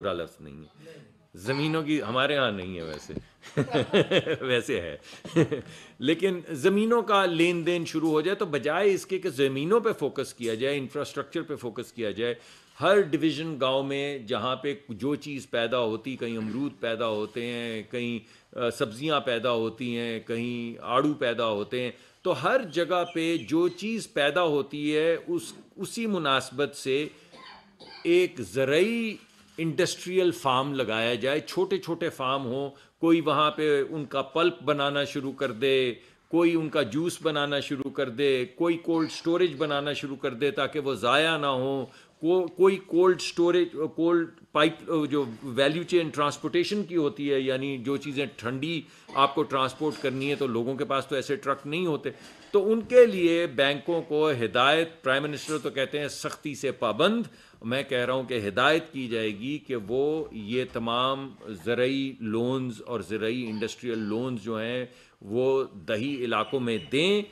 برا لفظ نہیں ہے، زمینوں کی ہمارے ہاں نہیں ہے ویسے ویسے ہے لیکن زمینوں کا لین دین شروع ہو جائے تو بجائے اس کے کہ زمینوں پہ فوکس کیا جائے، انفراسٹرکچر پہ فوکس کیا جائے، ہر ڈویژن گاؤں میں جہاں پہ جو چیز پیدا ہوتی، کہیں امرود پیدا ہوتے ہیں، کہیں سبزیاں پیدا ہوتی ہیں، کہیں آڑو پیدا ہوتے ہیں، تو ہر جگہ پہ جو چیز پیدا ہوتی ہے اسی مناسبت سے ایک زرعی انڈسٹریل فارم لگایا جائے، چھوٹے چھوٹے فارم ہوں، کوئی وہاں پہ ان کا پلپ بنانا شروع کر دے، کوئی ان کا جوس بنانا شروع کر دے، کوئی کولڈ سٹوریج بنانا شروع کر دے تاکہ وہ ضائع نہ ہوں، کوئی کولڈ سٹوریج، کولڈ پائپ جو ویلیو چین ٹرانسپورٹیشن کی ہوتی ہے، یعنی جو چیزیں ٹھنڈی آپ کو ٹرانسپورٹ کرنی ہے تو لوگوں کے پاس تو ایسے ٹرک نہیں ہوتے، تو ان کے لیے بینکوں کو ہدایت، پرائم منسٹر تو کہتے ہیں سختی سے پابند، میں کہہ رہا ہوں کہ ہدایت کی جائے گی کہ وہ یہ تمام زرعی لونز اور زرعی انڈسٹریل لونز جو ہیں وہ دیہی علاقوں میں دیں،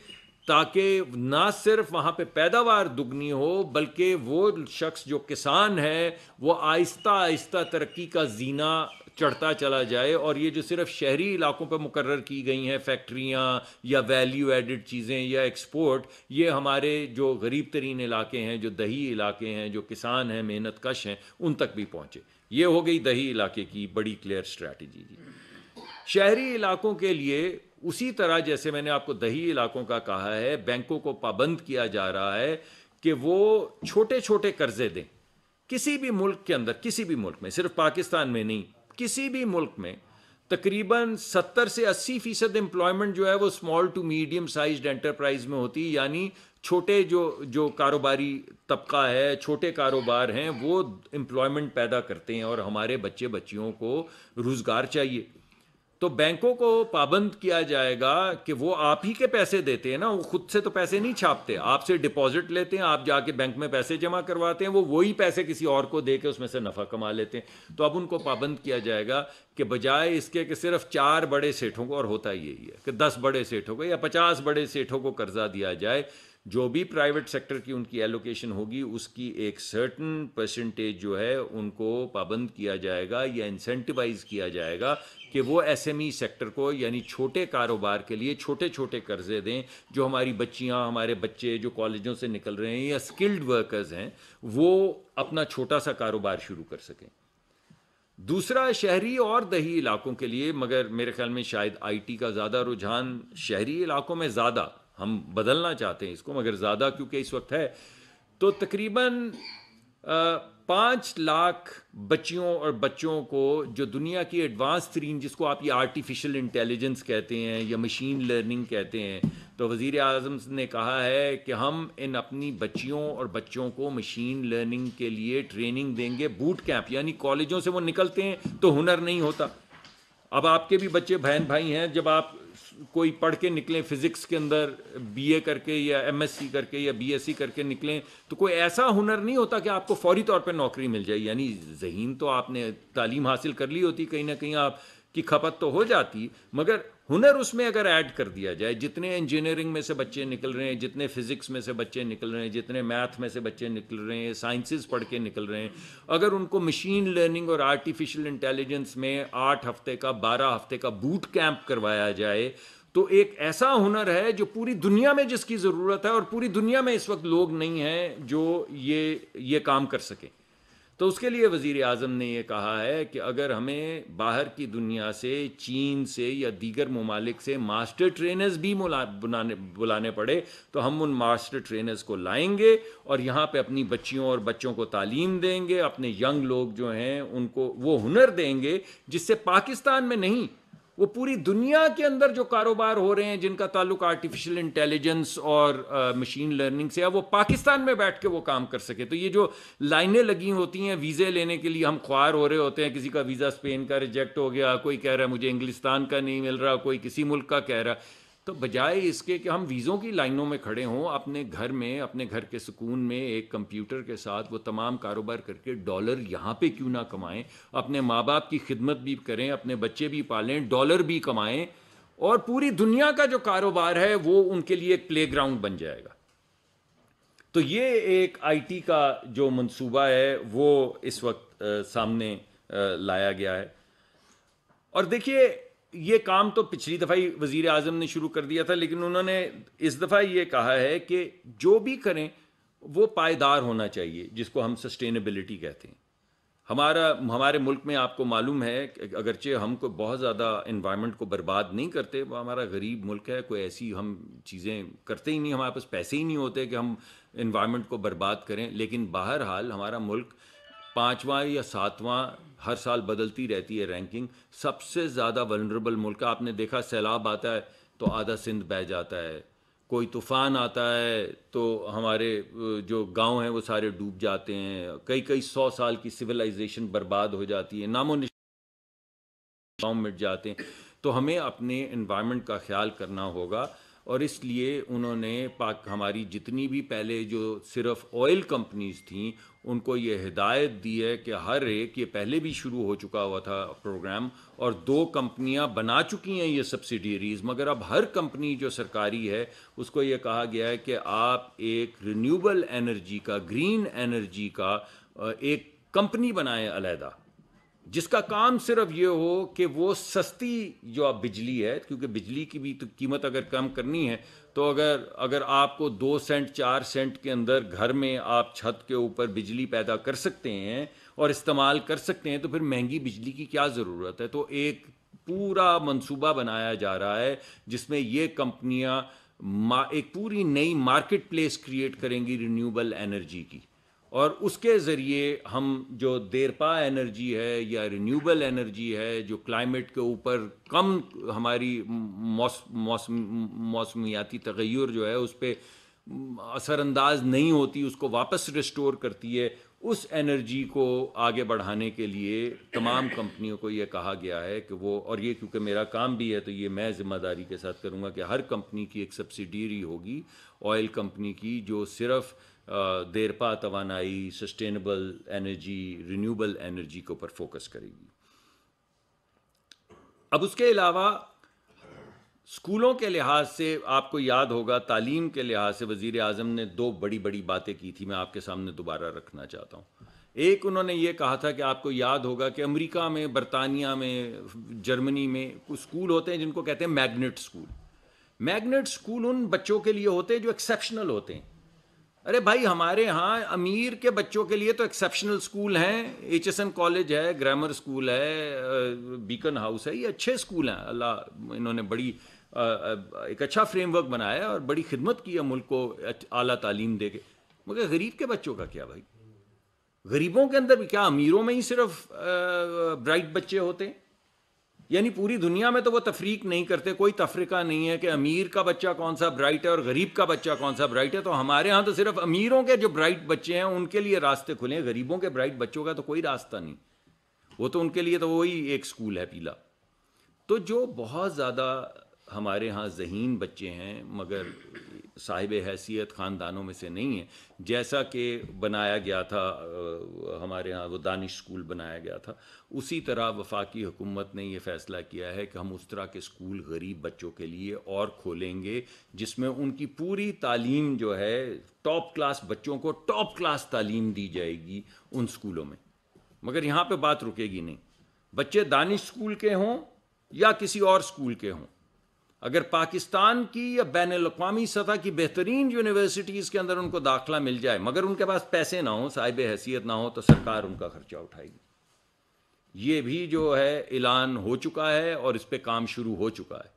تاکہ نہ صرف وہاں پہ پیداوار دگنی ہو بلکہ وہ شخص جو کسان ہے وہ آہستہ آہستہ ترقی کا زینہ چڑھتا چلا جائے، اور یہ جو صرف شہری علاقوں پہ مقرر کی گئی ہیں فیکٹریاں یا ویلیو ایڈڈ چیزیں یا ایکسپورٹ، یہ ہمارے جو غریب ترین علاقے ہیں، جو دیہی علاقے ہیں، جو کسان ہیں، محنت کش ہیں، ان تک بھی پہنچے۔ یہ ہو گئی دیہی علاقے کی بڑی کلیئر اسٹریٹجی جی۔ شہری علاقوں کے لیے اسی طرح جیسے میں نے آپ کو دیہی علاقوں کا کہا ہے، بینکوں کو پابند کیا جا رہا ہے کہ وہ چھوٹے چھوٹے قرضے دیں۔ کسی بھی ملک کے اندر، کسی بھی ملک میں، صرف پاکستان میں نہیں، کسی بھی ملک میں تقریباً 70 سے 80% امپلائمنٹ جو ہے وہ small to medium sized enterprise میں ہوتی ہے، یعنی چھوٹے جو کاروباری طبقہ ہے، چھوٹے کاروبار ہیں، وہ امپلائمنٹ پیدا کرتے ہیں اور ہمارے بچے بچیوں کو روزگار چاہیے۔ تو بینکوں کو پابند کیا جائے گا کہ وہ آپ ہی کے پیسے دیتے ہیں نا، وہ خود سے تو پیسے نہیں چھاپتے، آپ سے ڈپازٹ لیتے ہیں، آپ جا کے بینک میں پیسے جمع کرواتے ہیں، وہ وہی پیسے کسی اور کو دے کے اس میں سے نفع کما لیتے ہیں۔ تو اب ان کو پابند کیا جائے گا کہ بجائے اس کے کہ صرف 4 بڑے سیٹھوں کو، اور ہوتا یہی ہے کہ 10 بڑے سیٹھوں کو یا 50 بڑے سیٹھوں کو قرضہ دیا جائے، جو بھی پرائیویٹ سیکٹر کی ان کی ایلوکیشن ہوگی اس کی ایک سرٹن پرسنٹیج جو ہے ان کو پابند کیا جائے گا یا انسینٹیوائز کیا جائے گا کہ وہ ایس ایم ای سیکٹر کو، یعنی چھوٹے کاروبار کے لیے چھوٹے چھوٹے قرضے دیں، جو ہماری بچیاں، ہمارے بچے جو کالجوں سے نکل رہے ہیں یا اسکلڈ ورکرز ہیں، وہ اپنا چھوٹا سا کاروبار شروع کر سکیں۔ دوسرا، شہری اور دیہی علاقوں کے لیے، مگر میرے خیال میں شاید آئی ٹی کا زیادہ رجحان شہری علاقوں میں زیادہ، ہم بدلنا چاہتے ہیں اس کو مگر زیادہ کیونکہ اس وقت ہے، تو تقریباً 5 لاکھ بچیوں اور بچوں کو جو دنیا کی ایڈوانس ترین، جس کو آپ یہ آرٹیفیشل انٹیلیجنس کہتے ہیں یا مشین لرننگ کہتے ہیں، تو وزیر اعظم نے کہا ہے کہ ہم ان اپنی بچیوں اور بچوں کو مشین لرننگ کے لیے ٹریننگ دیں گے، بوٹ کیمپ، یعنی کالجوں سے وہ نکلتے ہیں تو ہنر نہیں ہوتا۔ اب آپ کے بھی بچے بہن بھائی ہیں، جب آپ کوئی پڑھ کے نکلیں فزکس کے اندر بی اے کر کے یا ایم ایس سی کر کے یا بی ایس سی کر کے نکلیں، تو کوئی ایسا ہنر نہیں ہوتا کہ آپ کو فوری طور پہ نوکری مل جائے، یعنی ذہین تو آپ نے تعلیم حاصل کر لی ہوتی، کہیں نہ کہیں آپ کی کھپت تو ہو جاتی، مگر ہنر اس میں اگر ایڈ کر دیا جائے، جتنے انجینئرنگ میں سے بچے نکل رہے ہیں، جتنے فزکس میں سے بچے نکل رہے ہیں، جتنے میتھ میں سے بچے نکل رہے ہیں، سائنسز پڑھ کے نکل رہے ہیں، اگر ان کو مشین لرننگ اور آرٹیفیشل انٹیلیجنس میں 8 ہفتے کا 12 ہفتے کا بوٹ کیمپ کروایا جائے، تو ایک ایسا ہنر ہے جو پوری دنیا میں جس کی ضرورت ہے، اور پوری دنیا میں اس وقت لوگ نہیں ہیں جو یہ کام کر سکیں۔ تو اس کے لیے وزیر اعظم نے یہ کہا ہے کہ اگر ہمیں باہر کی دنیا سے، چین سے یا دیگر ممالک سے ماسٹر ٹرینرز بھی بلانے پڑے تو ہم ان ماسٹر ٹرینرز کو لائیں گے اور یہاں پہ اپنی بچیوں اور بچوں کو تعلیم دیں گے، اپنے ینگ لوگ جو ہیں ان کو وہ ہنر دیں گے جس سے پاکستان میں نہیں، وہ پوری دنیا کے اندر جو کاروبار ہو رہے ہیں جن کا تعلق آرٹیفیشل انٹیلیجنس اور مشین لرننگ سے ہے، وہ پاکستان میں بیٹھ کے وہ کام کر سکے۔ تو یہ جو لائنیں لگی ہوتی ہیں ویزے لینے کے لیے، ہم خوار ہو رہے ہوتے ہیں، کسی کا ویزا اسپین کا ریجیکٹ ہو گیا، کوئی کہہ رہا ہے مجھے انگلستان کا نہیں مل رہا، کوئی کسی ملک کا کہہ رہا، تو بجائے اس کے کہ ہم ویزوں کی لائنوں میں کھڑے ہوں، اپنے گھر میں، اپنے گھر کے سکون میں ایک کمپیوٹر کے ساتھ وہ تمام کاروبار کر کے ڈالر یہاں پہ کیوں نہ کمائیں، اپنے ماں باپ کی خدمت بھی کریں، اپنے بچے بھی پالیں، ڈالر بھی کمائیں، اور پوری دنیا کا جو کاروبار ہے وہ ان کے لیے ایک پلے گراؤنڈ بن جائے گا۔ تو یہ ایک آئی ٹی کا جو منصوبہ ہے وہ اس وقت سامنے لایا گیا ہے. اور دیکھیے یہ کام تو پچھلی دفعہ ہی وزیر اعظم نے شروع کر دیا تھا، لیکن انہوں نے اس دفعہ یہ کہا ہے کہ جو بھی کریں وہ پائیدار ہونا چاہیے، جس کو ہم سسٹینیبلٹی کہتے ہیں. ہمارے ملک میں آپ کو معلوم ہے کہ اگرچہ ہم کو بہت زیادہ انوائرمنٹ کو برباد نہیں کرتے، وہ ہمارا غریب ملک ہے، کوئی ایسی ہم چیزیں کرتے ہی نہیں، ہمارے پاس پیسے ہی نہیں ہوتے کہ ہم انوائرمنٹ کو برباد کریں. لیکن بہرحال ہمارا ملک 5واں یا 7واں ہر سال بدلتی رہتی ہے رینکنگ، سب سے زیادہ ولنریبل ملک. آپ نے دیکھا سیلاب آتا ہے تو آدھا سندھ بہہ جاتا ہے، کوئی طوفان آتا ہے تو ہمارے جو گاؤں ہیں وہ سارے ڈوب جاتے ہیں، کئی 100 سال کی سویلائزیشن برباد ہو جاتی ہے، نام و نشان گاؤں مٹ جاتے ہیں. تو ہمیں اپنے انوائرمنٹ کا خیال کرنا ہوگا. اور اس لیے انہوں نے ہماری جتنی بھی پہلے جو صرف آئل کمپنیز تھیں ان کو یہ ہدایت دی ہے کہ ہر ایک، یہ پہلے بھی شروع ہو چکا ہوا تھا پروگرام، اور 2 کمپنیاں بنا چکی ہیں یہ سبسیڈیریز، مگر اب ہر کمپنی جو سرکاری ہے اس کو یہ کہا گیا ہے کہ آپ ایک رینیوبل انرجی کا، گرین انرجی کا ایک کمپنی بنائیں علیحدہ، جس کا کام صرف یہ ہو کہ وہ سستی جو اب بجلی ہے، کیونکہ بجلی کی بھی تو قیمت اگر کم کرنی ہے تو اگر آپ کو 2 سینٹ 4 سینٹ کے اندر گھر میں آپ چھت کے اوپر بجلی پیدا کر سکتے ہیں اور استعمال کر سکتے ہیں تو پھر مہنگی بجلی کی کیا ضرورت ہے. تو ایک پورا منصوبہ بنایا جا رہا ہے جس میں یہ کمپنیاں ایک پوری نئی مارکیٹ پلیس کریٹ کریں گی رینیوبل انرجی کی، اور اس کے ذریعے ہم جو دیرپا انرجی ہے یا رینیوبل انرجی ہے جو کلائمیٹ کے اوپر کم ہماری موسمیاتی تغیر جو ہے اس پہ اثر انداز نہیں ہوتی، اس کو واپس ریسٹور کرتی ہے، اس انرجی کو آگے بڑھانے کے لیے تمام کمپنیوں کو یہ کہا گیا ہے کہ وہ، اور یہ کیونکہ میرا کام بھی ہے تو یہ میں ذمہ داری کے ساتھ کروں گا کہ ہر کمپنی کی ایک سبسیڈیری ہوگی آئل کمپنی کی جو صرف دیرپا توانائی، سسٹینیبل انرجی، رینیوبل انرجی کے اوپر فوکس کرے گی. اب اس کے علاوہ اسکولوں کے لحاظ سے آپ کو یاد ہوگا، تعلیم کے لحاظ سے وزیر اعظم نے 2 بڑی بڑی باتیں کی تھی، میں آپ کے سامنے دوبارہ رکھنا چاہتا ہوں. ایک انہوں نے یہ کہا تھا کہ آپ کو یاد ہوگا کہ امریکہ میں، برطانیہ میں، جرمنی میں کچھ اسکول ہوتے ہیں جن کو کہتے ہیں میگنٹ اسکول. میگنٹ اسکول ان بچوں کے لیے ہوتے ہیں جو ایکسیپشنل ہوتے ہیں. ارے بھائی ہمارے ہاں امیر کے بچوں کے لیے تو ایکسیپشنل اسکول ہیں، ایچ ایس این کالج ہے، گرامر اسکول ہے، بیکن ہاؤس ہے، یہ اچھے اسکول ہیں. اللہ انہوں نے بڑی ایک اچھا فریم ورک بنایا ہے اور بڑی خدمت کی ہے ملک کو اعلیٰ تعلیم دے کے. مگر غریب کے بچوں کا کیا بھائی؟ غریبوں کے اندر بھی کیا امیروں میں ہی صرف برائٹ بچے ہوتے ہیں؟ یعنی پوری دنیا میں تو وہ تفریق نہیں کرتے، کوئی تفریقہ نہیں ہے کہ امیر کا بچہ کون سا برائٹ ہے اور غریب کا بچہ کون سا برائٹ ہے. تو ہمارے ہاں تو صرف امیروں کے جو برائٹ بچے ہیں ان کے لیے راستے کھلے ہیں، غریبوں کے برائٹ بچوں کا تو کوئی راستہ نہیں. وہ تو ان کے لیے تو وہی ایک سکول ہے پیلا. تو جو بہت زیادہ ہمارے ہاں ذہین بچے ہیں مگر صاحب حیثیت خاندانوں میں سے نہیں ہیں، جیسا کہ بنایا گیا تھا ہمارے ہاں وہ دانش اسکول بنایا گیا تھا، اسی طرح وفاقی حکومت نے یہ فیصلہ کیا ہے کہ ہم اس طرح کے اسکول غریب بچوں کے لیے اور کھولیں گے جس میں ان کی پوری تعلیم جو ہے ٹاپ کلاس، بچوں کو ٹاپ کلاس تعلیم دی جائے گی ان اسکولوں میں. مگر یہاں پہ بات رکے گی نہیں. بچے دانش اسکول کے ہوں یا کسی اور اسکول کے ہوں، اگر پاکستان کی یا بین الاقوامی سطح کی بہترین یونیورسٹیز کے اندر ان کو داخلہ مل جائے مگر ان کے پاس پیسے نہ ہوں، صاحب حیثیت نہ ہو، تو سرکار ان کا خرچہ اٹھائے گی. یہ بھی جو ہے اعلان ہو چکا ہے اور اس پہ کام شروع ہو چکا ہے.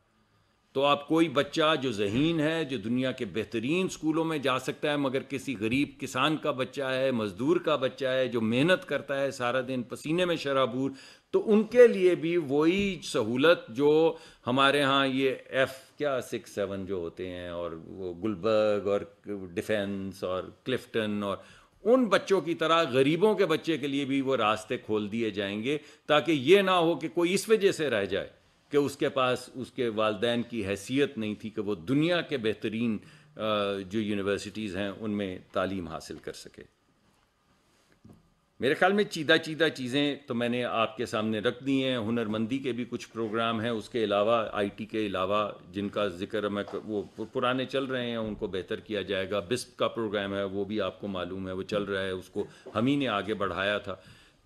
تو آپ کوئی بچہ جو ذہین ہے، جو دنیا کے بہترین اسکولوں میں جا سکتا ہے، مگر کسی غریب کسان کا بچہ ہے، مزدور کا بچہ ہے، جو محنت کرتا ہے سارا دن پسینے میں شرابور، تو ان کے لیے بھی وہی سہولت جو ہمارے ہاں یہ F6-7 جو ہوتے ہیں، اور وہ گلبرگ اور ڈیفنس اور کلفٹن، اور ان بچوں کی طرح غریبوں کے بچے کے لیے بھی وہ راستے کھول دیے جائیں گے، تاکہ یہ نہ ہو کہ کوئی اس وجہ سے رہ جائے کہ اس کے پاس اس کے والدین کی حیثیت نہیں تھی کہ وہ دنیا کے بہترین جو یونیورسٹیز ہیں ان میں تعلیم حاصل کر سکے. میرے خیال میں چیدہ چیزیں تو میں نے آپ کے سامنے رکھ دی ہیں. ہنرمندی کے بھی کچھ پروگرام ہیں، اس کے علاوہ آئی ٹی کے علاوہ جن کا ذکر میں وہ پرانے چل رہے ہیں ان کو بہتر کیا جائے گا. بسپ کا پروگرام ہے وہ بھی آپ کو معلوم ہے، وہ چل رہا ہے، اس کو ہم ہی نے آگے بڑھایا تھا.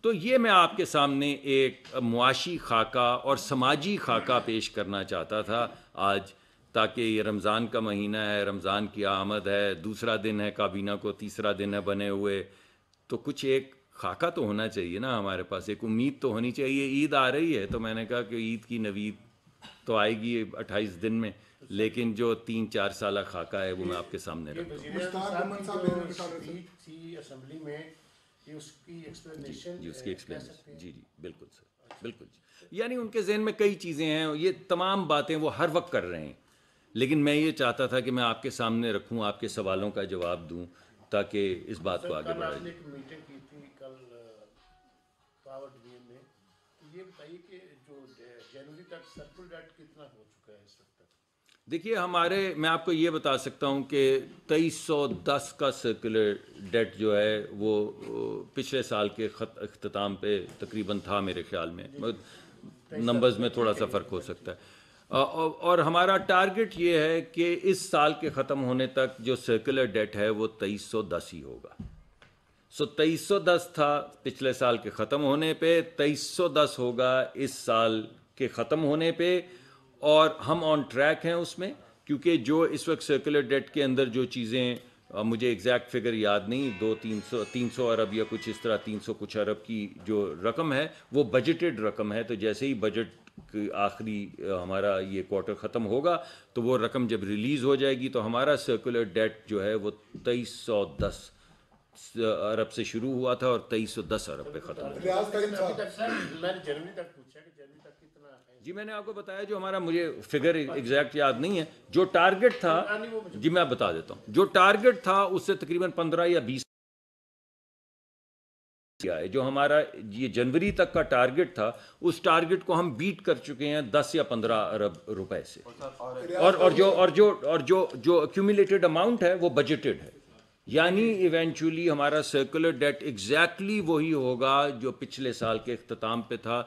تو یہ میں آپ کے سامنے ایک معاشی خاکہ اور سماجی خاکہ پیش کرنا چاہتا تھا آج، تاکہ یہ رمضان کا مہینہ ہے، رمضان کی آمد ہے، دوسرا دن ہے کابینہ کو، تیسرا دن ہے بنے ہوئے، تو کچھ ایک خاکہ تو ہونا چاہیے نا ہمارے پاس، ایک امید تو ہونی چاہیے. عید آ رہی ہے تو میں نے کہا کہ عید کی نوید تو آئے گی 28 دن میں، لیکن جو 3-4 سالہ خاکہ ہے وہ میں آپ کے سامنے رکھتا ہوں. اسمبلی میں اس کی ایکسپلینیشن جی، اس کی ایکسپلینیشن، جی بالکل سر، بالکل جی. یعنی ان کے ذہن میں کئی چیزیں ہیں، یہ تمام باتیں وہ ہر وقت کر رہے ہیں، لیکن میں یہ چاہتا تھا کہ میں آپ کے سامنے رکھوں، آپ کے سوالوں کا جواب دوں، تاکہ اس بات کو آگے بڑھایا جائے. ایک میٹنگ کی تھی کل پاور ڈویژن میں، تو یہ بتائیے کہ جو جنوری تک سرکل ڈیٹ کتنا ہو چکا ہے اس وقت تک؟ دیکھیے میں آپ کو یہ بتا سکتا ہوں کہ 2310 کا سرکولر ڈیٹ جو ہے وہ پچھلے سال کے اختتام پہ تقریباً تھا میرے خیال میں، نمبرز میں تھوڑا سا فرق ہو سکتا ہے. اور ہمارا ٹارگٹ یہ ہے کہ اس سال کے ختم ہونے تک جو سرکولر ڈیٹ ہے وہ 2310 ہی ہوگا. 2310 تھا پچھلے سال کے ختم ہونے پہ، 2310 ہوگا اس سال کے ختم ہونے پہ، اور ہم آن ٹریک ہیں اس میں، کیونکہ جو اس وقت سرکولر ڈیٹ کے اندر جو چیزیں، مجھے ایگزیکٹ فگر یاد نہیں، 300 ارب یا کچھ اس طرح، 300 کچھ ارب کی جو رقم ہے وہ بجٹڈ رقم ہے. تو جیسے ہی بجٹ آخری ہمارا یہ کوارٹر ختم ہوگا تو وہ رقم جب ریلیز ہو جائے گی تو ہمارا سرکولر ڈیٹ جو ہے وہ 2310 ارب سے شروع ہوا تھا اور 2310 ارب پہ ختم ہو گیا. جی میں نے آپ کو بتایا جو ہمارا، مجھے فگر ایگزیکٹ یاد نہیں ہے، جو ٹارگٹ تھا، جی میں بتا دیتا ہوں، جو ٹارگٹ تھا اس سے تقریباً 15 یا 20 ہے. جو ہمارا یہ جنوری تک کا ٹارگٹ تھا اس ٹارگٹ کو ہم بیٹ کر چکے ہیں 10 یا 15 ارب روپے سے. اور جو ایکومولیٹڈ اماؤنٹ ہے وہ بجٹڈ ہے، یعنی ایونچولی ہمارا سرکولر ڈیٹ ایگزیکٹلی وہی ہوگا جو پچھلے سال کے اختتام پہ تھا.